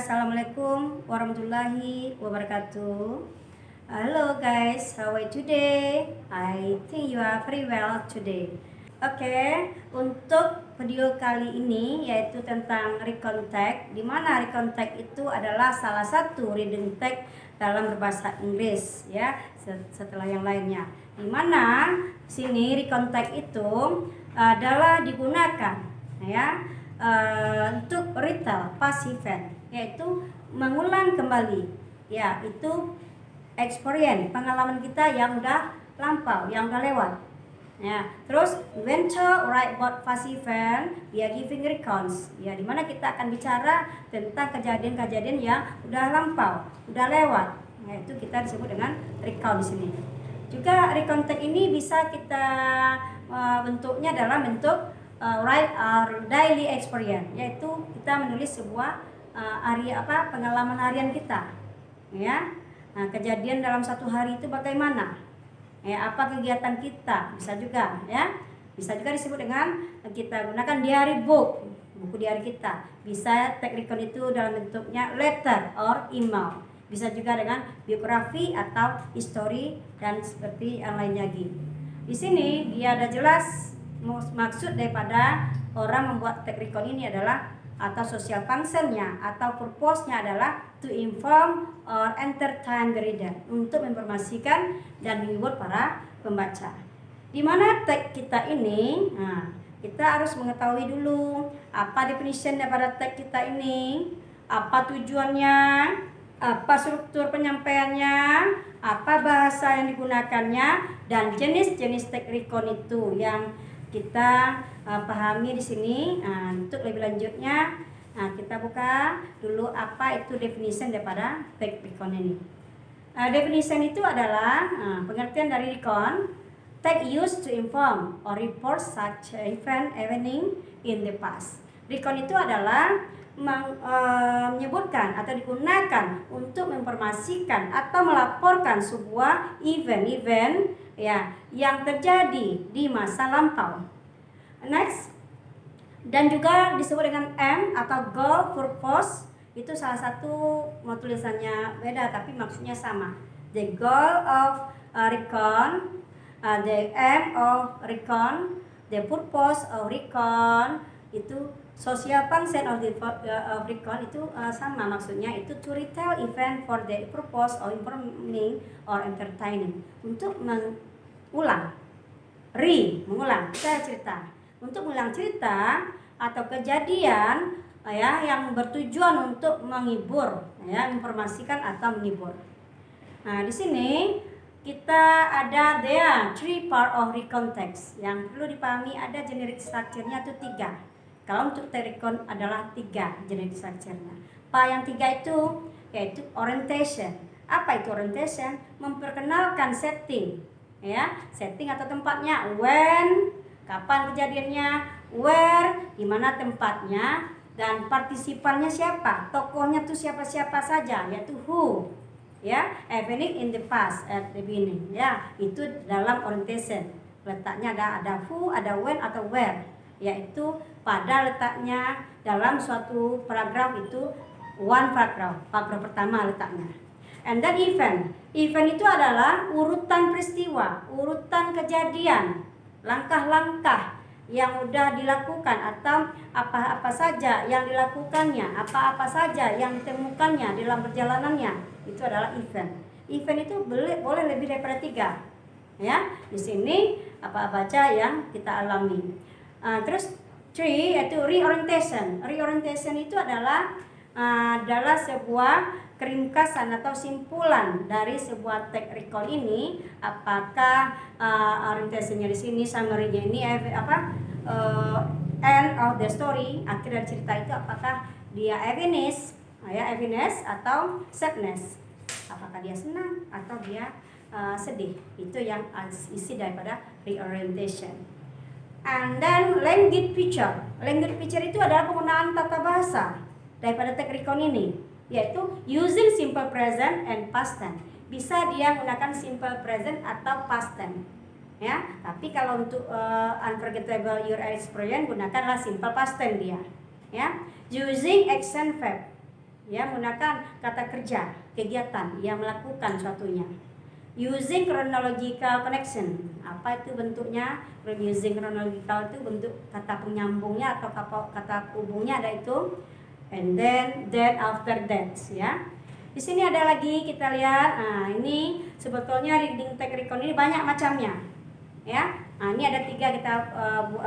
Assalamualaikum warahmatullahi wabarakatuh. Hello guys, how are you today? I think you are very well today. Oke, untuk video kali ini yaitu tentang recon tag, di mana recon tag itu adalah salah satu reading tag dalam berbahasa Inggris ya, setelah yang lainnya. Di mana sini recon tag itu adalah digunakan ya untuk retail passive tense, yaitu mengulang kembali ya, itu experience, pengalaman kita yang udah lampau, yang udah lewat ya. Terus when to write about passive tense, we are giving recounts ya, dimana kita akan bicara tentang kejadian-kejadian yang udah lampau, udah lewat ya, itu kita disebut dengan recount di sini. Juga recount tag ini bisa kita bentuknya dalam bentuk write our daily experience, yaitu kita menulis sebuah pengalaman harian kita ya. Nah, kejadian dalam satu hari itu bagaimana ya, apa kegiatan kita, bisa juga ya, bisa juga disebut dengan kita gunakan diary book, buku diary kita. Bisa tag recount itu dalam bentuknya letter or email, bisa juga dengan biografi atau history dan seperti yang lain lagi. Di sini dia ada jelas maksud daripada orang membuat tag recount ini adalah, atau social functionnya atau purpose-nya adalah to inform or entertain the reader, untuk menginformasikan dan menghibur para pembaca. Di mana tag kita ini, kita harus mengetahui dulu apa definition daripada tag kita ini, apa tujuannya, apa struktur penyampaiannya, apa bahasa yang digunakannya, dan jenis-jenis tag recount itu yang kita pahami di sini. Untuk lebih lanjutnya, kita buka dulu apa itu definition daripada tag recount ini. Definition itu adalah pengertian dari recount: tag used to inform or report such event happening in the past. Recount itu adalah menyebutkan atau digunakan untuk menginformasikan atau melaporkan sebuah event ya yang terjadi di masa lampau. Next, dan juga disebut dengan M atau goal, purpose. Itu salah satu tulisannya beda tapi maksudnya sama. The goal of recon, the aim of recon, the purpose of recon, itu social function of recon itu sama maksudnya, itu to retell event for the purpose of informing or entertaining, untuk mengulang kita cerita, untuk mengulang cerita atau kejadian ya yang bertujuan untuk menghibur ya, informasikan atau menghibur. Nah, di sini kita ada three part of recount text yang perlu dipahami. Ada generic structure-nya itu 3. Kalau untuk tag recount adalah 3 generic structure-nya. Yang 3 itu yaitu orientation. Apa itu orientation? Memperkenalkan setting ya, setting atau tempatnya, when, kapan kejadiannya, where, di mana tempatnya, dan partisipannya siapa, tokohnya tuh siapa-siapa saja, yaitu who ya, happening in the past at the beginning ya, itu dalam orientation. Letaknya ada who, ada when atau where, yaitu pada letaknya dalam suatu paragraf itu one paragraph pertama letaknya. And then event itu adalah urutan peristiwa, urutan kejadian, langkah-langkah yang udah dilakukan atau apa-apa saja yang dilakukannya, apa-apa saja yang ditemukannya dalam perjalanannya, itu adalah event. Event itu boleh lebih daripada 3 ya. Di sini apa-apa saja yang kita alami. Terus 3 yaitu reorientation. Reorientation itu adalah sebuah keringkasan atau simpulan dari sebuah tag recount ini. Apakah orientasinya di sini, summary-nya ini end of the story, akhir dari cerita itu, apakah dia happiness atau sadness, apakah dia senang atau dia sedih. Itu yang isi daripada reorientation. And then language feature. Language feature itu adalah penggunaan tata bahasa daripada tag recount ini, yaitu using simple present and past tense. Bisa dia menggunakan simple present atau past tense ya. Tapi kalau untuk unforgettable your experience, gunakanlah simple past tense dia ya. Using action verb ya, menggunakan kata kerja, kegiatan yang melakukan suatunya. Using chronological connection, apa itu bentuknya? Using chronological itu bentuk kata penyambungnya atau kata hubungnya ada itu. And then after that, ya. Di sini ada lagi kita lihat. Nah, ini sebetulnya reading tag recon ini banyak macamnya, ya. Nah, ini ada 3 kita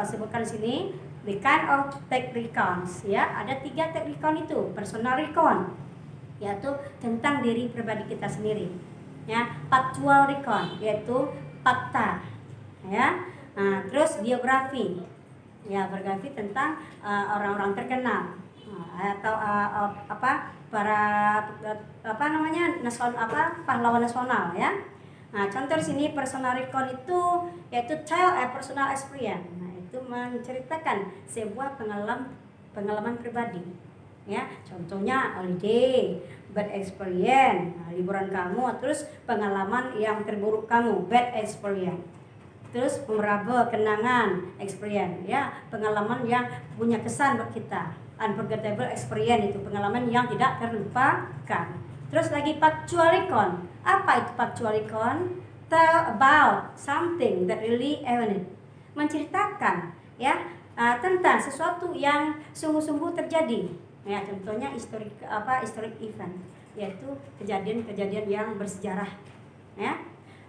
sebutkan di sini. The kind of tag recons, ya. Ada 3 tag recon itu. Personal recon, yaitu tentang diri pribadi kita sendiri. Ya, factual recon yaitu fakta, ya. Nah, terus biografi, ya, biografi tentang orang-orang terkenal atau pahlawan nasional, ya. Nah, contoh di sini personal recon itu yaitu tell a personal experience. Nah, itu menceritakan sebuah pengalaman pribadi, ya. Contohnya holiday, bad experience, liburan kamu, terus pengalaman yang terburuk kamu, bad experience. Terus memorable, kenangan, experience, ya, pengalaman yang punya kesan buat kita. Unforgettable experience itu pengalaman yang tidak terlupakan. Terus lagi factual recon. Apa itu factual recon? Tell about something that really happened. Menceritakan, ya, tentang sesuatu yang sungguh-sungguh terjadi. Ya, contohnya historic event, yaitu kejadian-kejadian yang bersejarah, ya.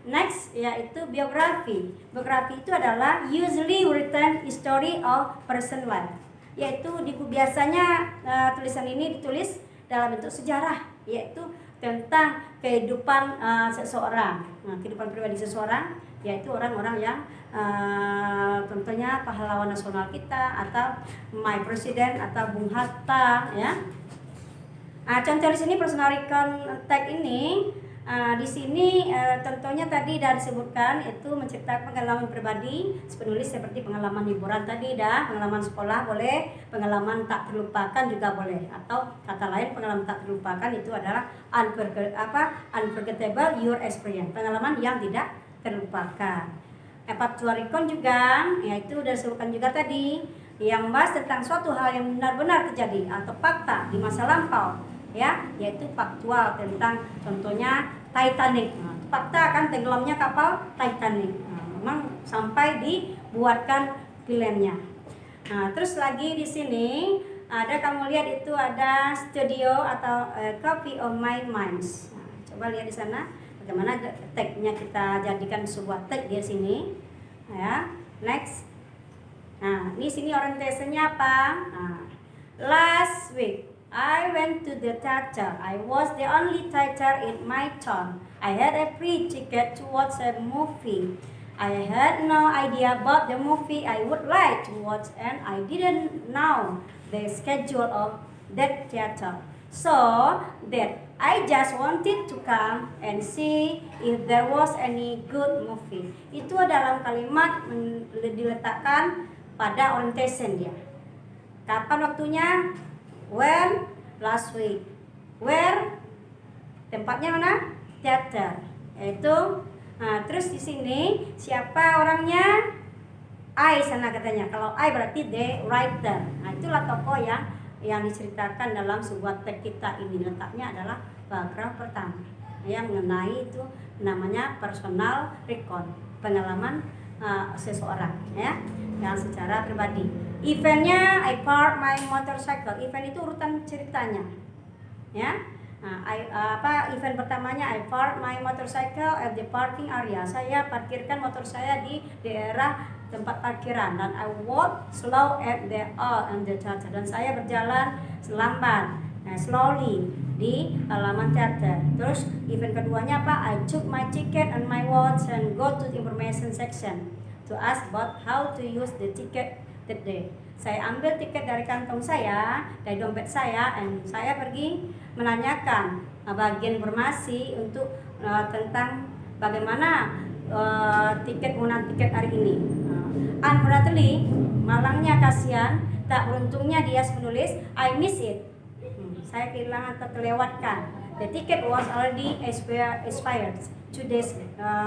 Next yaitu biografi. Biografi itu adalah usually written history of person life, yaitu biasanya tulisan ini ditulis dalam bentuk sejarah, yaitu tentang kehidupan seseorang, kehidupan pribadi seseorang, yaitu orang-orang yang tentunya pahlawan nasional kita atau my president atau Bung Hatta, ya. Contoh di sini personal recon tag ini di sini tentunya tadi sudah disebutkan itu menceritakan pengalaman pribadi penulis seperti pengalaman liburan tadi dah, pengalaman sekolah boleh, pengalaman tak terlupakan juga boleh, atau kata lain pengalaman tak terlupakan itu adalah unforgettable your experience, pengalaman yang tidak terlupakan. Factual recon juga, yaitu sudah disebutkan juga tadi, yang membahas tentang suatu hal yang benar-benar terjadi atau fakta di masa lampau, ya, yaitu faktual tentang contohnya Titanic. Fakta kan tenggelamnya kapal Titanic. Memang sampai dibuatkan filmnya. Terus lagi di sini ada kamu lihat itu ada studio atau copy of my minds. Coba lihat di sana. Bagaimana tagnya kita jadikan sebuah tag di sini, ya. Next. Nah, ini sini orientasinya apa? Last week I went to the theater. I was the only theater in my town. I had a free ticket to watch a movie. I had no idea about the movie I would like to watch, and I didn't know the schedule of that theater. So that I just wanted to come and see if there was any good movie. Itu dalam kalimat diletakkan pada orientation dia. Kapan waktunya? When? Last week. Where? Tempatnya mana? Theater. Itu. Terus di sini siapa orangnya? I sana katanya. Kalau I berarti the writer. Itulah tokoh yang diceritakan dalam sebuah tag kita ini. Letaknya adalah paragraf pertama yang mengenai itu namanya personal recon, pengalaman seseorang, ya, yang secara pribadi. Eventnya I parked my motorcycle. Event itu urutan ceritanya, ya. Event pertamanya I parked my motorcycle at the parking area. Saya parkirkan motor saya di daerah tempat parkiran, dan I walk slow at the theater, dan saya berjalan selambat, slowly di halaman teater. Terus event keduanya apa? I took my ticket and my watch and go to the information section to ask about how to use the ticket that day. Saya ambil tiket dari kantong saya, dari dompet saya, dan saya pergi menanyakan bagian informasi untuk tentang bagaimana penggunaan tiket hari ini. Unfortunately, malangnya kasihan, tak beruntungnya dia menulis I miss it. Saya kehilangan atau kelewatkan. The ticket was already expired 2 days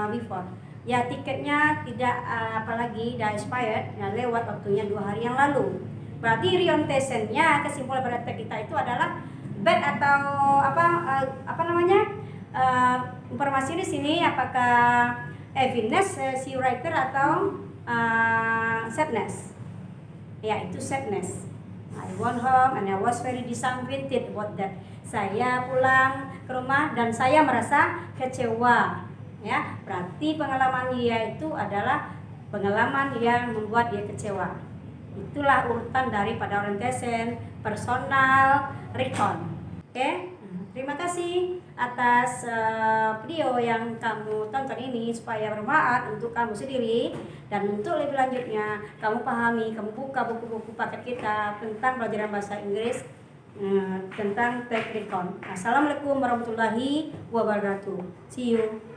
before. Ya, tiketnya tidak apalagi dah expired, ya, lewat waktunya 2 hari yang lalu. Berarti orientationnya, kesimpulan pada tag kita itu adalah bad atau apa namanya informasi di sini, apakah happiness si writer atau sadness? Ya, itu sadness. I went home and I was very disappointed about that. Saya pulang ke rumah dan saya merasa kecewa. Ya, berarti pengalaman dia itu adalah pengalaman yang membuat dia kecewa. Itulah urutan daripada orientation personal recon. Oke? Terima kasih atas video yang kamu tonton ini supaya bermanfaat untuk kamu sendiri, dan untuk lebih lanjutnya kamu pahami, kamu buka buku-buku paket kita tentang pelajaran bahasa Inggris tentang Tech Recon. Assalamualaikum warahmatullahi wabarakatuh. See you.